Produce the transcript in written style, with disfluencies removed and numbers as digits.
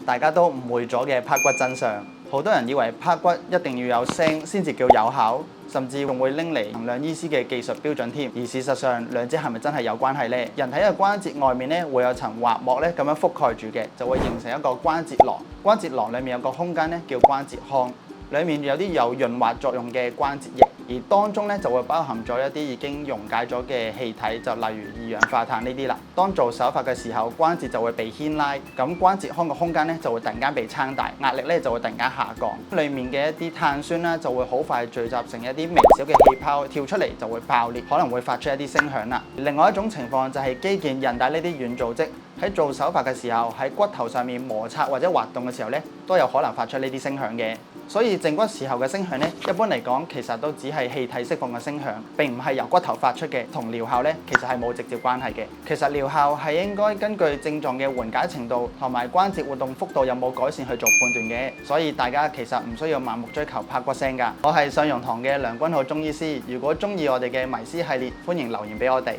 大家都誤會咗嘅拍骨真相。好多人以為拍骨一定要有聲先至叫有效，甚至仲會拎嚟衡量醫師嘅技術標準添。而事實上，兩者係咪真係有關係呢？人體嘅關節外面咧會有層滑膜咧咁樣覆蓋住嘅，就會形成一個關節囊。關節囊裡面有個空間咧叫關節腔，裡面有啲有潤滑作用嘅關節液。而當中咧就會包含咗一啲已經溶解咗嘅氣體，就例如二氧化碳呢啲啦。當做手法嘅時候，關節就會被牽拉，咁關節腔嘅空間咧就會突然間被撐大，壓力咧就會突然間下降。裡面嘅一啲碳酸啦就會好快聚集成一啲微小嘅氣泡，跳出嚟就會爆裂，可能會發出一啲聲響啦。另外一種情況就係肌腱、韌帶呢啲軟組織喺做手法嘅時候，喺骨頭上面摩擦或者滑動嘅時候咧，都有可能發出呢啲聲響嘅。所以正骨時候嘅聲響咧，一般嚟講其實都只係氣體釋放嘅聲響，並唔係由骨頭發出嘅，同療效咧其實係冇直接關係嘅。其實療效係應該根據症狀嘅緩解程度同埋關節活動幅度有冇改善去做判斷嘅，所以大家其實唔需要盲目追求拍骨聲㗎。我係上榕堂嘅梁君浩中醫師，如果中意我哋嘅迷思系列，歡迎留言俾我哋。